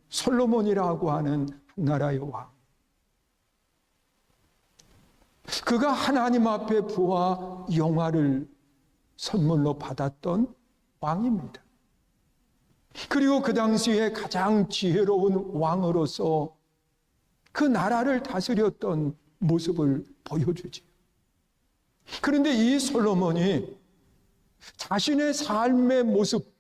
솔로몬이라고 하는 한 나라의 왕. 그가 하나님 앞에 부와 영화를 선물로 받았던 왕입니다. 그리고 그 당시에 가장 지혜로운 왕으로서 그 나라를 다스렸던 모습을 보여주지요. 그런데 이 솔로몬이 자신의 삶의 모습,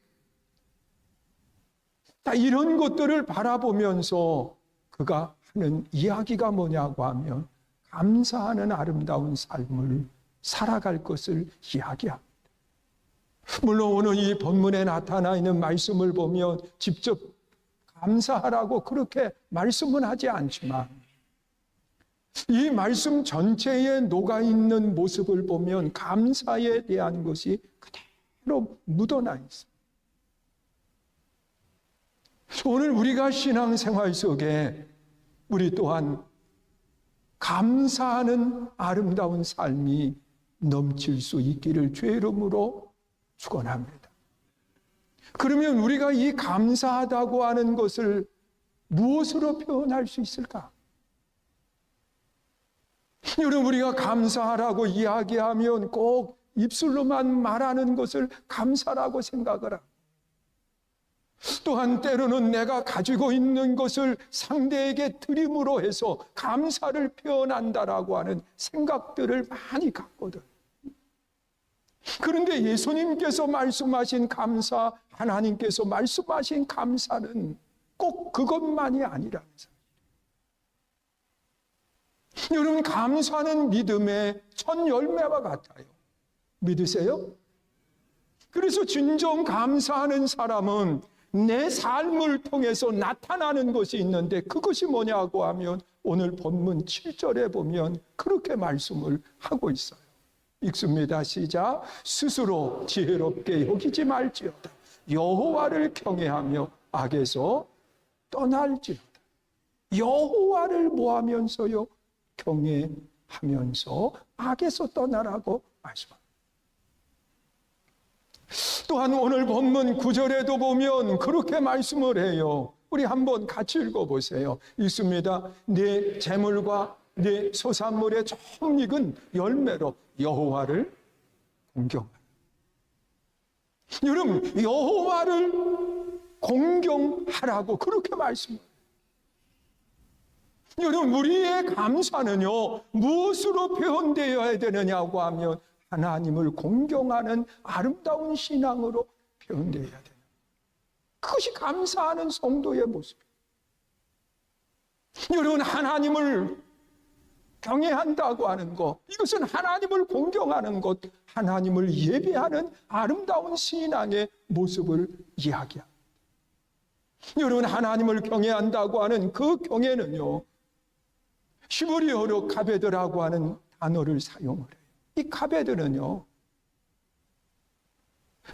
이런 것들을 바라보면서 그가 하는 이야기가 뭐냐고 하면 감사하는 아름다운 삶을 살아갈 것을 이야기합니다. 물론 오늘 이 본문에 나타나 있는 말씀을 보면 직접 감사하라고 그렇게 말씀은 하지 않지만 이 말씀 전체에 녹아있는 모습을 보면 감사에 대한 것이 그대로 묻어나 있어요. 오늘 우리가 신앙생활 속에 우리 또한 감사하는 아름다운 삶이 넘칠 수 있기를 주의 이름으로 축원합니다. 그러면 우리가 이 감사하다고 하는 것을 무엇으로 표현할 수 있을까? 여러분, 우리가 감사하라고 이야기하면 꼭 입술로만 말하는 것을 감사라고 생각을 하고, 또한 때로는 내가 가지고 있는 것을 상대에게 드림으로 해서 감사를 표현한다라고 하는 생각들을 많이 갖거든. 그런데 예수님께서 말씀하신 감사, 하나님께서 말씀하신 감사는 꼭 그것만이 아니라는 사실. 여러분, 감사는 믿음의 첫 열매와 같아요. 믿으세요? 그래서 진정 감사하는 사람은 내 삶을 통해서 나타나는 것이 있는데 그것이 뭐냐고 하면 오늘 본문 7절에 보면 그렇게 말씀을 하고 있어요. 읽습니다. 시작. 스스로 지혜롭게 여기지 말지어다. 여호와를 경외하며 악에서 떠날지어다. 여호와를 뭐하면서요? 경외하면서 악에서 떠나라고 말씀합니다. 또한 오늘 본문 9절에도 보면 그렇게 말씀을 해요. 우리 한번 같이 읽어보세요. 읽습니다. 내 재물과 내 소산물의 좀 익은 열매로 여호와를 공경하라. 여러분, 여호와를 공경하라고 그렇게 말씀해요. 여러분, 우리의 감사는요, 무엇으로 표현되어야 되느냐고 하면 하나님을 공경하는 아름다운 신앙으로 표현되어야 돼요. 그것이 감사하는 성도의 모습이에요. 여러분, 하나님을 경외한다고 하는 것, 이것은 하나님을 공경하는 것, 하나님을 예배하는 아름다운 신앙의 모습을 이야기합니다. 여러분, 하나님을 경외한다고 하는 그 경외는요, 히브리어로 가베드라고 하는 단어를 사용을 해요. 이 가베드는요,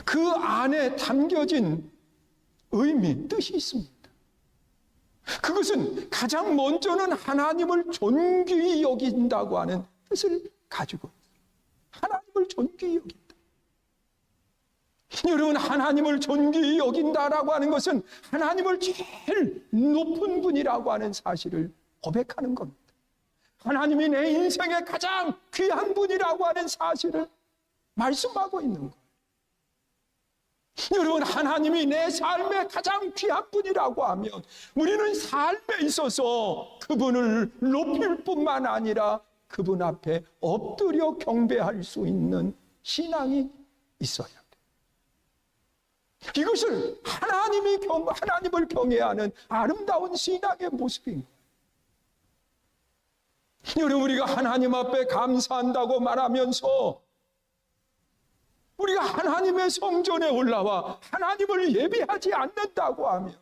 그 안에 담겨진 의미, 뜻이 있습니다. 그것은 가장 먼저는 하나님을 존귀히 여긴다고 하는 뜻을 가지고 있어요. 하나님을 존귀히 여긴다. 여러분, 하나님을 존귀히 여긴다라고 하는 것은 하나님을 제일 높은 분이라고 하는 사실을 고백하는 겁니다. 하나님이 내 인생의 가장 귀한 분이라고 하는 사실을 말씀하고 있는 거예요. 여러분, 하나님이 내 삶의 가장 귀한 분이라고 하면 우리는 삶에 있어서 그분을 높일 뿐만 아니라 그분 앞에 엎드려 경배할 수 있는 신앙이 있어야 돼요. 이것을 하나님을 경외하는 아름다운 신앙의 모습인 거예요. 여러분, 우리가 하나님 앞에 감사한다고 말하면서 우리가 하나님의 성전에 올라와 하나님을 예배하지 않는다고 하면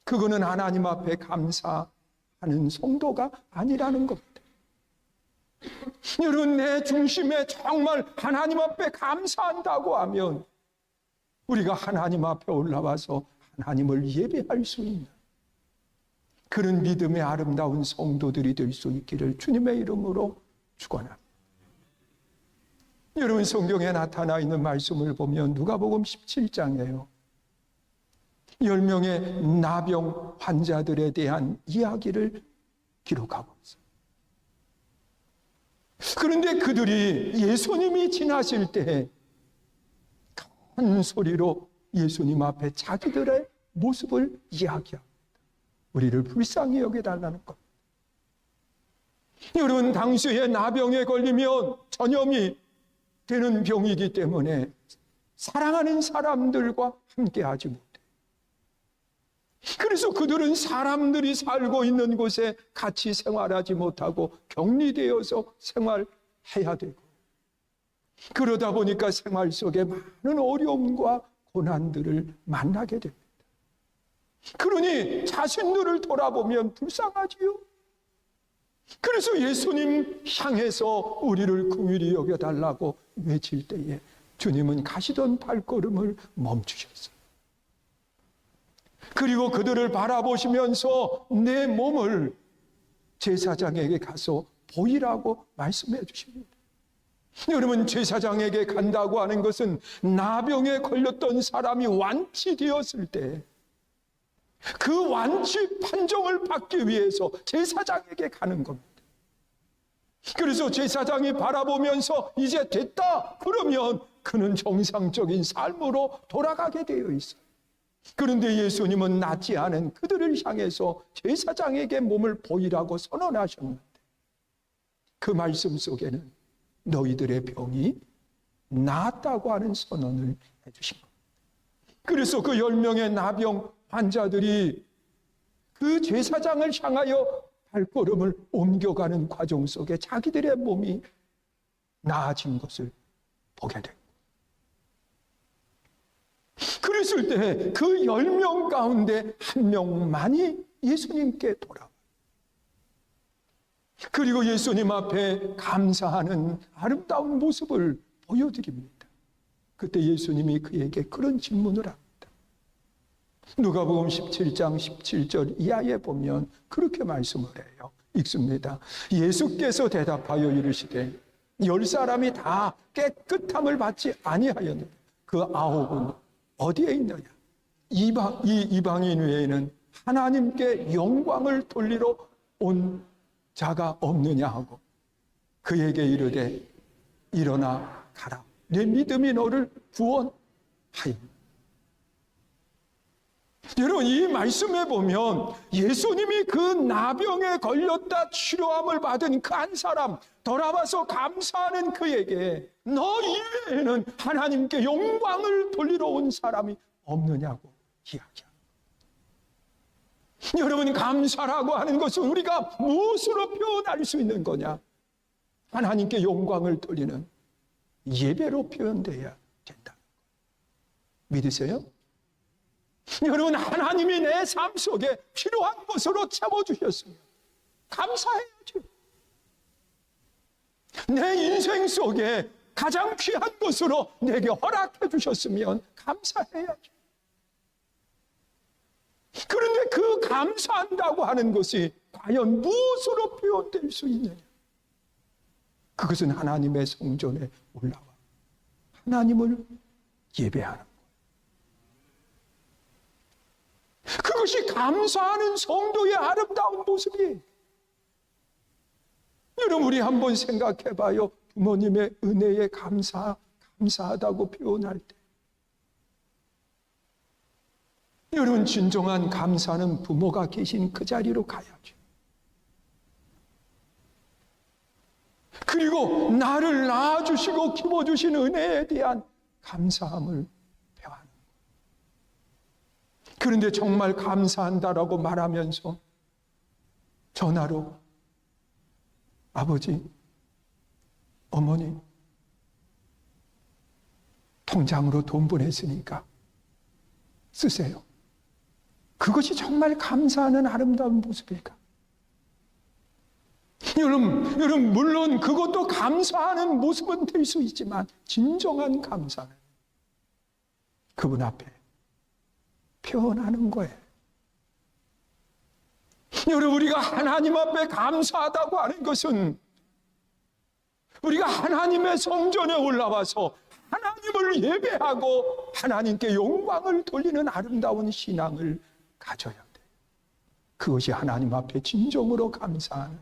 그거는 하나님 앞에 감사하는 성도가 아니라는 겁니다. 여러분, 내 중심에 정말 하나님 앞에 감사한다고 하면 우리가 하나님 앞에 올라와서 하나님을 예배할 수 있는 그런 믿음의 아름다운 성도들이 될 수 있기를 주님의 이름으로 축원합니다. 여러분, 성경에 나타나 있는 말씀을 보면 누가복음 17장이에요. 10명의 나병 환자들에 대한 이야기를 기록하고 있어요. 그런데 그들이 예수님이 지나실 때 큰 소리로 예수님 앞에 자기들의 모습을 이야기합니다. 우리를 불쌍히 여겨달라는 것. 여러분, 당시에 나병에 걸리면 전염이 되는 병이기 때문에 사랑하는 사람들과 함께하지 못해요. 그래서 그들은 사람들이 살고 있는 곳에 같이 생활하지 못하고 격리되어서 생활해야 되고, 그러다 보니까 생활 속에 많은 어려움과 고난들을 만나게 됩니다. 그러니 자신들을 돌아보면 불쌍하지요. 그래서 예수님 향해서 우리를 긍휼히 여겨달라고 외칠 때에 주님은 가시던 발걸음을 멈추셨어요. 그리고 그들을 바라보시면서 내 몸을 제사장에게 가서 보이라고 말씀해 주십니다. 여러분, 제사장에게 간다고 하는 것은 나병에 걸렸던 사람이 완치되었을 때 그 완치 판정을 받기 위해서 제사장에게 가는 겁니다. 그래서 제사장이 바라보면서 이제 됐다 그러면 그는 정상적인 삶으로 돌아가게 되어 있어요. 그런데 예수님은 낫지 않은 그들을 향해서 제사장에게 몸을 보이라고 선언하셨는데, 그 말씀 속에는 너희들의 병이 나았다고 하는 선언을 해주신 겁니다. 그래서 그 10명의 나병 환자들이 그 제사장을 향하여 발걸음을 옮겨가는 과정 속에 자기들의 몸이 나아진 것을 보게 됩니다. 그랬을 때 그 10명 가운데 한 명만이 예수님께 돌아와요. 그리고 예수님 앞에 감사하는 아름다운 모습을 보여드립니다. 그때 예수님이 그에게 그런 질문을 합니다. 누가복음 17장 17절 이하에 보면 그렇게 말씀을 해요. 읽습니다. 예수께서 대답하여 이르시되 10사람이 다 깨끗함을 받지 아니하였느냐? 그 9은 어디에 있느냐? 이 이방인 외에는 하나님께 영광을 돌리러 온 자가 없느냐 하고 그에게 이르되 일어나 가라. 내 믿음이 너를 구원하였느니라. 여러분, 이 말씀에 보면 예수님이 그 나병에 걸렸다 치료함을 받은 그 한 사람, 돌아와서 감사하는 그에게 너 이외에는 하나님께 영광을 돌리러 온 사람이 없느냐고 이야기합니다. 여러분, 감사라고 하는 것은 우리가 무엇으로 표현할 수 있는 거냐? 하나님께 영광을 돌리는 예배로 표현돼야 된다. 믿으세요? 여러분, 하나님이 내 삶 속에 필요한 것으로 채워주셨으면 감사해야죠. 내 인생 속에 가장 귀한 것으로 내게 허락해 주셨으면 감사해야죠. 그런데 그 감사한다고 하는 것이 과연 무엇으로 표현될 수 있느냐? 그것은 하나님의 성전에 올라와 하나님을 예배하는 것. 그것이 감사하는 성도의 아름다운 모습이에요. 여러분, 우리 한번 생각해 봐요. 부모님의 은혜에 감사하다고 표현할 때. 여러분, 진정한 감사는 부모가 계신 그 자리로 가야죠. 그리고 나를 낳아주시고 키워주신 은혜에 대한 감사함을 표하는 거예요. 그런데 정말 감사한다라고 말하면서 전화로 아버지, 어머니, 통장으로 돈 보냈으니까 쓰세요. 그것이 정말 감사하는 아름다운 모습일까? 여러분, 물론 그것도 감사하는 모습은 될 수 있지만 진정한 감사는 그분 앞에 표현하는 거예요. 여러분, 우리가 하나님 앞에 감사하다고 하는 것은 우리가 하나님의 성전에 올라와서 하나님을 예배하고 하나님께 영광을 돌리는 아름다운 신앙을 가져야 돼요. 그것이 하나님 앞에 진정으로 감사하는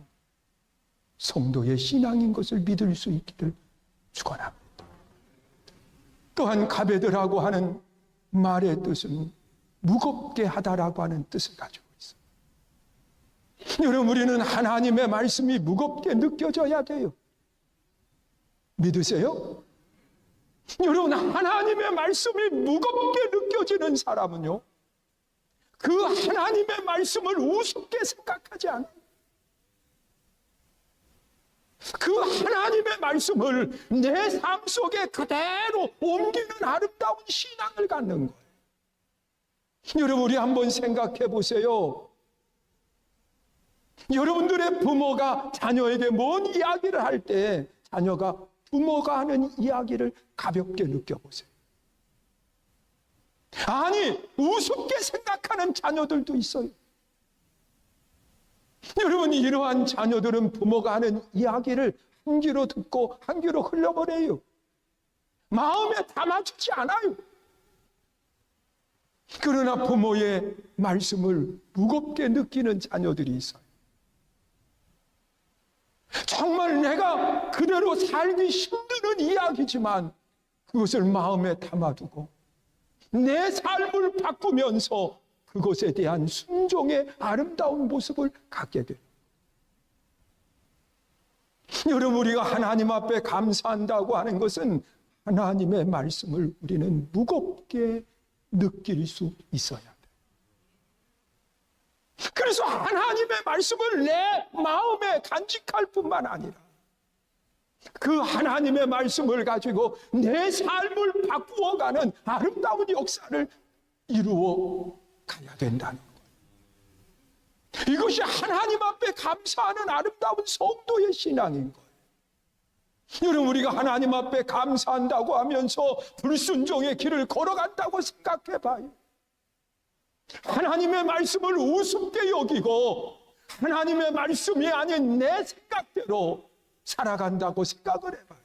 성도의 신앙인 것을 믿을 수 있기를 축원합니다. 또한 가베드라고 하는 말의 뜻은 무겁게 하다라고 하는 뜻을 가지고 있어요. 여러분, 우리는 하나님의 말씀이 무겁게 느껴져야 돼요. 믿으세요? 여러분, 하나님의 말씀이 무겁게 느껴지는 사람은요, 그 하나님의 말씀을 우습게 생각하지 않아요. 그 하나님의 말씀을 내 삶 속에 그대로 옮기는 아름다운 신앙을 갖는 거예요. 여러분, 우리 한번 생각해 보세요. 여러분들의 부모가 자녀에게 뭔 이야기를 할 때 자녀가 부모가 하는 이야기를 가볍게 느껴보세요. 아니, 우습게 생각하는 자녀들도 있어요. 여러분, 이러한 자녀들은 부모가 하는 이야기를 한 귀로 듣고 한 귀로 흘려버려요. 마음에 담아주지 않아요. 그러나 부모의 말씀을 무겁게 느끼는 자녀들이 있어요. 정말 내가 그대로 살기 힘드는 이야기지만 그것을 마음에 담아두고 내 삶을 바꾸면서 그것에 대한 순종의 아름다운 모습을 갖게 돼요. 여러분, 우리가 하나님 앞에 감사한다고 하는 것은 하나님의 말씀을 우리는 무겁게 느낄 수 있어야 돼요. 그래서 하나님의 말씀을 내 마음에 간직할 뿐만 아니라 그 하나님의 말씀을 가지고 내 삶을 바꾸어가는 아름다운 역사를 이루어 가야 된다는 거예요. 이것이 하나님 앞에 감사하는 아름다운 성도의 신앙인 거예요. 여러분, 우리가 하나님 앞에 감사한다고 하면서 불순종의 길을 걸어간다고 생각해 봐요. 하나님의 말씀을 우습게 여기고 하나님의 말씀이 아닌 내 생각대로 살아간다고 생각을 해봐요.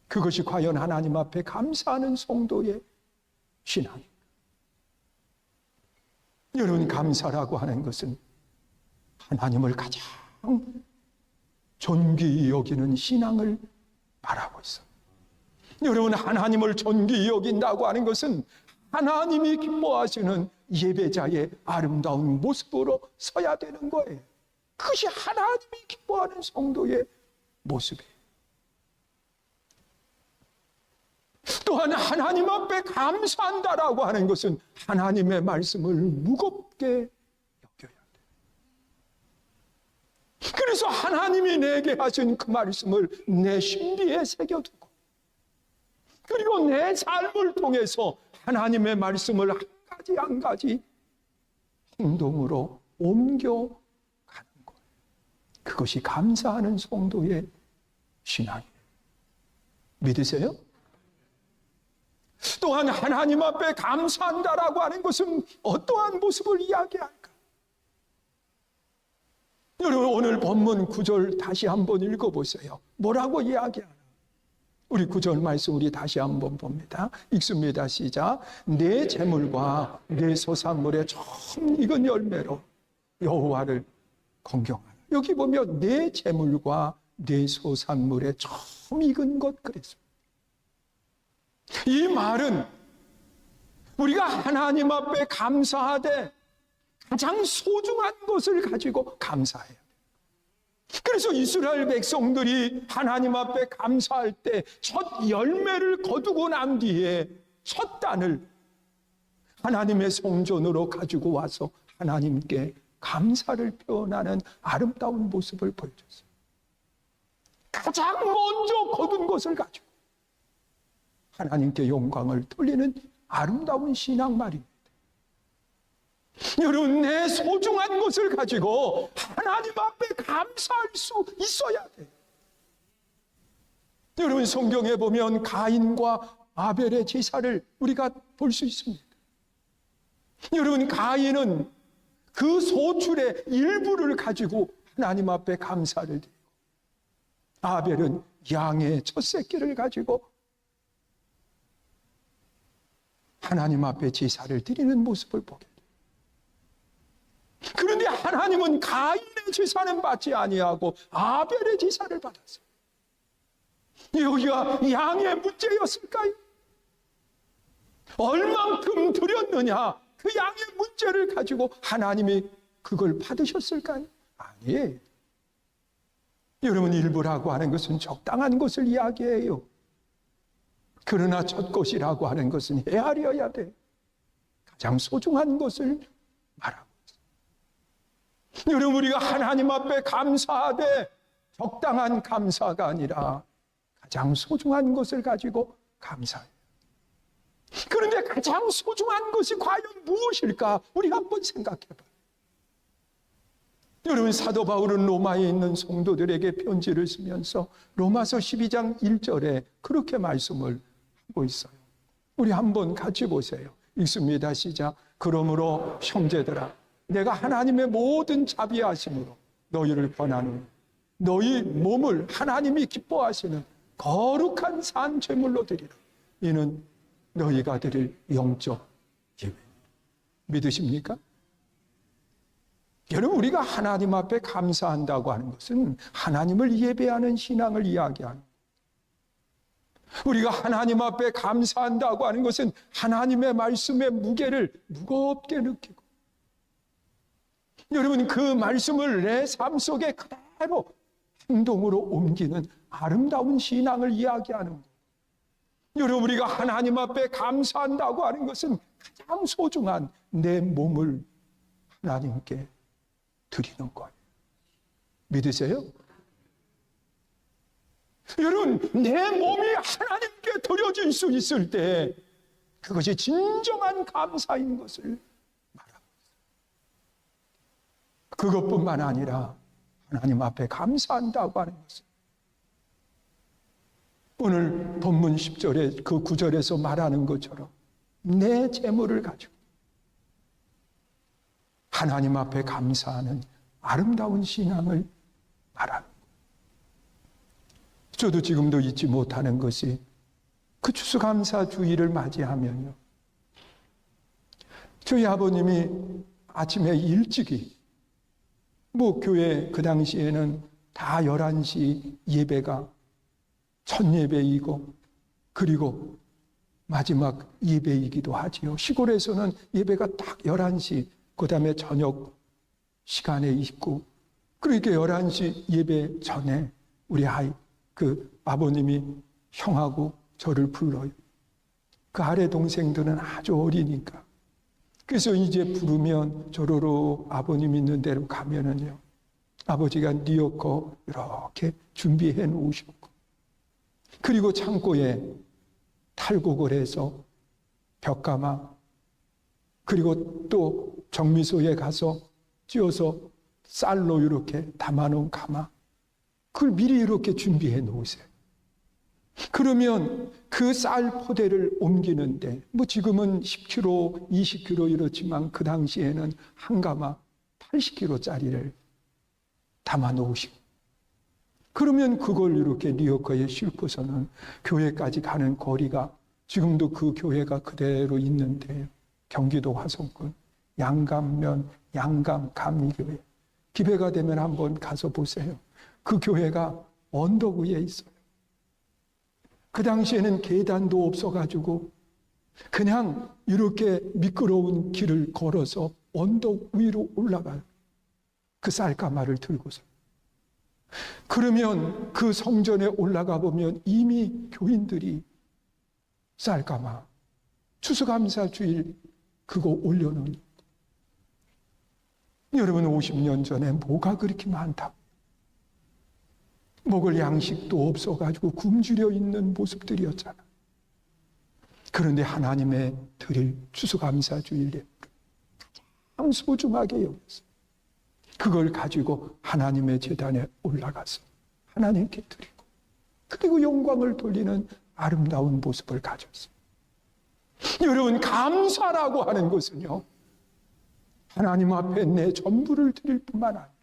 그것이 과연 하나님 앞에 감사하는 성도의 신앙입니다. 여러분, 감사라고 하는 것은 하나님을 가장 존귀히 여기는 신앙을 말하고 있어요. 여러분, 하나님을 존귀히 여긴다고 하는 것은 하나님이 기뻐하시는 예배자의 아름다운 모습으로 서야 되는 거예요. 그것이 하나님이 기뻐하는 성도의 모습이에요. 또한 하나님 앞에 감사한다라고 하는 것은 하나님의 말씀을 무겁게 여겨야 돼요. 그래서 하나님이 내게 하신 그 말씀을 내 심비에 새겨두고 그리고 내 삶을 통해서 하나님의 말씀을 한 가지 한 가지 행동으로 옮겨가는 거예요. 그것이 감사하는 성도의 신앙이에요. 믿으세요? 또한 하나님 앞에 감사한다라고 하는 것은 어떠한 모습을 이야기할까? 여러분, 오늘 본문 9절 다시 한번 읽어보세요. 뭐라고 이야기하나? 우리 9절 말씀 우리 다시 한번 봅니다. 읽습니다. 시작. 내 재물과 내 소산물의 처음 익은 열매로 여호와를 공경하라. 여기 보면 내 재물과 내 소산물의 처음 익은 것 그랬습니다. 이 말은 우리가 하나님 앞에 감사하되 가장 소중한 것을 가지고 감사해요. 그래서 이스라엘 백성들이 하나님 앞에 감사할 때 첫 열매를 거두고 난 뒤에 첫 단을 하나님의 성전으로 가지고 와서 하나님께 감사를 표현하는 아름다운 모습을 보여줬어요. 가장 먼저 거둔 것을 가지고 하나님께 영광을 돌리는 아름다운 신앙 말입니다. 여러분, 내 소중한 것을 가지고 하나님 앞에 감사할 수 있어야 돼요. 여러분, 성경에 보면 가인과 아벨의 제사를 우리가 볼 수 있습니다. 여러분, 가인은 그 소출의 일부를 가지고 하나님 앞에 감사를 드리고 아벨은 양의 첫 새끼를 가지고 하나님 앞에 제사를 드리는 모습을 보게 돼요. 그런데 하나님은 가인의 제사는 받지 아니하고 아벨의 제사를 받았어요. 여기가 양의 문제였을까요? 얼만큼 드렸느냐, 그 양의 문제를 가지고 하나님이 그걸 받으셨을까요? 아니에요. 여러분, 일부라고 하는 것은 적당한 것을 이야기해요. 그러나 첫 것이라고 하는 것은 헤아려야 돼. 가장 소중한 것을 말하고 있어요. 여러분, 우리가 하나님 앞에 감사하되 적당한 감사가 아니라 가장 소중한 것을 가지고 감사해요. 그런데 가장 소중한 것이 과연 무엇일까? 우리 한번 생각해 봐요. 여러분, 사도 바울은 로마에 있는 성도들에게 편지를 쓰면서 로마서 12장 1절에 그렇게 말씀을 하고 있어요. 우리 한번 같이 보세요. 읽습니다. 시작. 그러므로 형제들아, 내가 하나님의 모든 자비하심으로 너희를 권하노니 너희 몸을 하나님이 기뻐하시는 거룩한 산 제물로 드리라. 이는 너희가 드릴 영적 예배. 믿으십니까? 여러분, 우리가 하나님 앞에 감사한다고 하는 것은 하나님을 예배하는 신앙을 이야기하는 거예요. 우리가 하나님 앞에 감사한다고 하는 것은 하나님의 말씀의 무게를 무겁게 느끼고, 여러분, 그 말씀을 내 삶 속에 그대로 행동으로 옮기는 아름다운 신앙을 이야기하는 거예요. 여러분, 우리가 하나님 앞에 감사한다고 하는 것은 가장 소중한 내 몸을 하나님께 드리는 거예요. 믿으세요? 여러분, 내 몸이 하나님께 드려질 수 있을 때 그것이 진정한 감사인 것을 말하고 있어요. 그것뿐만 아니라 하나님 앞에 감사한다고 하는 것은 오늘 본문 10절에 그 9절에서 말하는 것처럼 내 재물을 가지고 하나님 앞에 감사하는 아름다운 신앙을 말하는 거예요. 저도 지금도 잊지 못하는 것이 그 추수감사 주일을 맞이하면요, 저희 아버님이 아침에 일찍이 교회 그 당시에는 다 11시 예배가 첫 예배이고 그리고 마지막 예배이기도 하지요. 시골에서는 예배가 딱 11시, 그 다음에 저녁 시간에 있고, 그러니까 11시 예배 전에 우리 아버님이 형하고 저를 불러요. 그 아래 동생들은 아주 어리니까. 그래서 이제 부르면 저로로 아버님 있는 데로 가면은요, 아버지가 뉘어커 이렇게 준비해 놓으셨고, 그리고 창고에 탈곡을 해서 벽가마, 그리고 또 정미소에 가서 찧어서 쌀로 이렇게 담아놓은 가마, 그걸 미리 이렇게 준비해 놓으세요. 그러면 그 쌀 포대를 옮기는데, 지금은 10kg, 20kg 이렇지만 그 당시에는 한 가마 80kg짜리를 담아 놓으시고, 그러면 그걸 이렇게 리어커에 싣고서는 교회까지 가는 거리가, 지금도 그 교회가 그대로 있는데요, 경기도 화성군 양감면 양감 감리교회, 기회가 되면 한번 가서 보세요. 그 교회가 언덕 위에 있어요. 그 당시에는 계단도 없어가지고 그냥 이렇게 미끄러운 길을 걸어서 언덕 위로 올라가요. 그 쌀가마를 들고서. 그러면 그 성전에 올라가 보면 이미 교인들이 쌀가마, 추수감사 주일 그거 올려놓은. 여러분, 50년 전에 뭐가 그렇게 많다고, 먹을 양식도 없어가지고 굶주려 있는 모습들이었잖아. 그런데 하나님의 드릴 추수감사 주일에 가장 소중하게 여겼어요. 그걸 가지고 하나님의 제단에 올라가서 하나님께 드리고, 그리고 영광을 돌리는 아름다운 모습을 가졌어요. 여러분, 감사라고 하는 것은요, 하나님 앞에 내 전부를 드릴 뿐만 아니라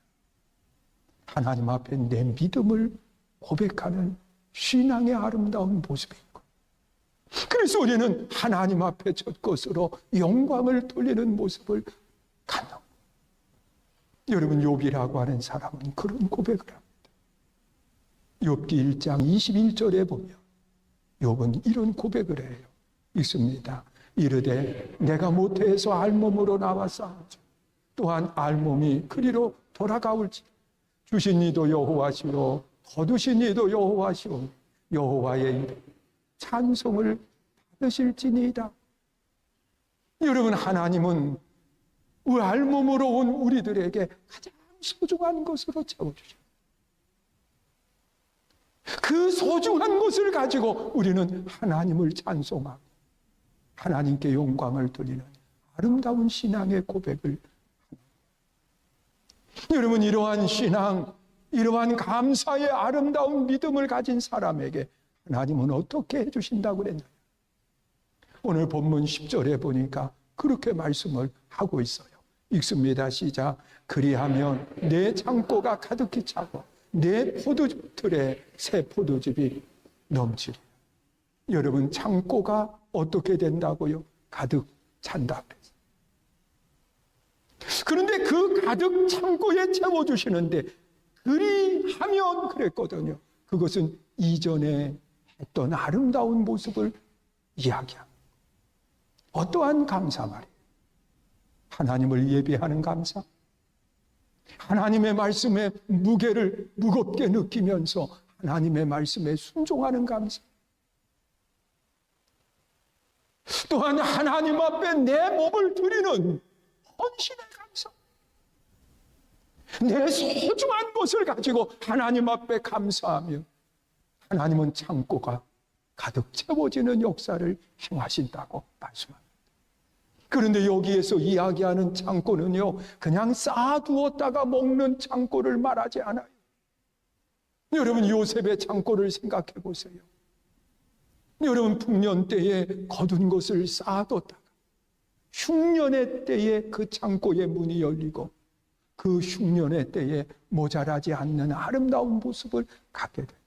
하나님 앞에 내 믿음을 고백하는 신앙의 아름다운 모습이고, 그래서 우리는 하나님 앞에 첫 것으로 영광을 돌리는 모습을 갖는 거예요. 여러분, 욥이라고 하는 사람은 그런 고백을 합니다. 욥기 1장 21절에 보면 욥은 이런 고백을 해요. 읽습니다. 이르되 내가 모태에서 알몸으로 나왔사오니 또한 알몸이 그리로 돌아가올지 주신 이도 여호와시오 거두신 이도 여호와시오 여호와의 이름 찬송을 받으실지니이다. 여러분, 하나님은 알몸으로 온 우리들에게 가장 소중한 것으로 채워주셔요. 그 소중한 것을 가지고 우리는 하나님을 찬송하고 하나님께 영광을 돌리는 아름다운 신앙의 고백을 합니다. 여러분, 이러한 신앙, 이러한 감사의 아름다운 믿음을 가진 사람에게 하나님은 어떻게 해주신다고 그랬나요? 오늘 본문 10절에 보니까 그렇게 말씀을 하고 있어요. 읽습니다. 시작. 그리하면 내 창고가 가득히 차고 내 포도틀에 새 포도즙이 넘치리. 여러분, 창고가 어떻게 된다고요? 가득 찬다 그랬어요. 그런데 그 가득 창고에 채워주시는데 그리하면 그랬거든요. 그것은 이전에 했던 아름다운 모습을 이야기합니다. 어떠한 감사 말이에요? 하나님을 예배하는 감사, 하나님의 말씀의 무게를 무겁게 느끼면서 하나님의 말씀에 순종하는 감사, 또한 하나님 앞에 내 몸을 드리는 헌신의 감사, 내 소중한 것을 가지고 하나님 앞에 감사하며 하나님은 창고가 가득 채워지는 역사를 행하신다고 말씀합니다. 그런데 여기에서 이야기하는 창고는요, 그냥 쌓아두었다가 먹는 창고를 말하지 않아요. 여러분, 요셉의 창고를 생각해 보세요. 여러분, 풍년 때에 거둔 것을 쌓아뒀다가 흉년의 때에 그 창고의 문이 열리고 그 흉년의 때에 모자라지 않는 아름다운 모습을 갖게 돼요.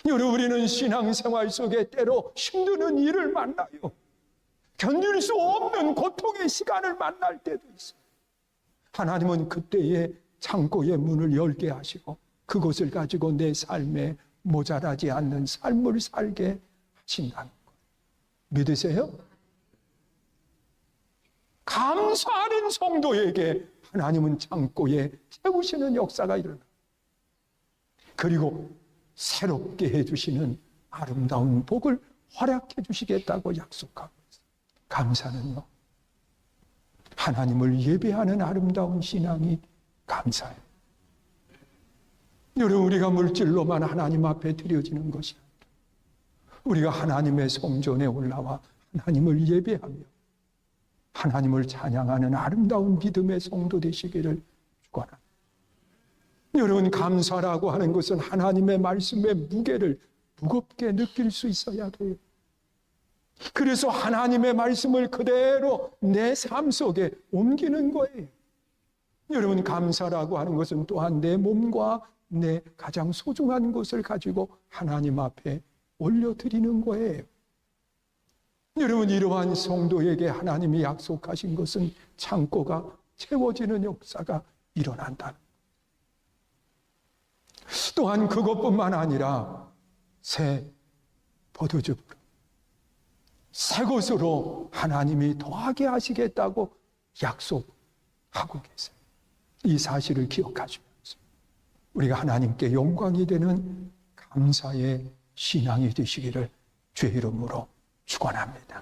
여러분, 우리는 신앙생활 속에 때로 힘드는 일을 만나요. 견딜 수 없는 고통의 시간을 만날 때도 있어요. 하나님은 그때에 창고의 문을 열게 하시고 그것을 가지고 내 삶에 모자라지 않는 삶을 살게 하신다는 거예요. 믿으세요? 감사하는 성도에게 하나님은 창고에 채우시는 역사가 일어나요. 그리고 새롭게 해주시는 아름다운 복을 허락해 주시겠다고 약속하고 있어요. 감사는요, 하나님을 예배하는 아름다운 신앙이 감사예요. 여러분, 우리가 물질로만 하나님 앞에 드려지는 것이 아니라 우리가 하나님의 성전에 올라와 하나님을 예배하며 하나님을 찬양하는 아름다운 믿음의 성도 되시기를 축원합니다. 여러분, 감사라고 하는 것은 하나님의 말씀의 무게를 무겁게 느낄 수 있어야 돼요. 그래서 하나님의 말씀을 그대로 내 삶 속에 옮기는 거예요. 여러분, 감사라고 하는 것은 또한 내 몸과 내 가장 소중한 것을 가지고 하나님 앞에 올려드리는 거예요. 여러분, 이러한 성도에게 하나님이 약속하신 것은 창고가 채워지는 역사가 일어난다는 거예요. 또한 그것뿐만 아니라 새 포도즙으로 새 것으로 하나님이 더하게 하시겠다고 약속하고 계세요. 이 사실을 기억하시면서 우리가 하나님께 영광이 되는 감사의 신앙이 되시기를 주의 이름으로 축원합니다.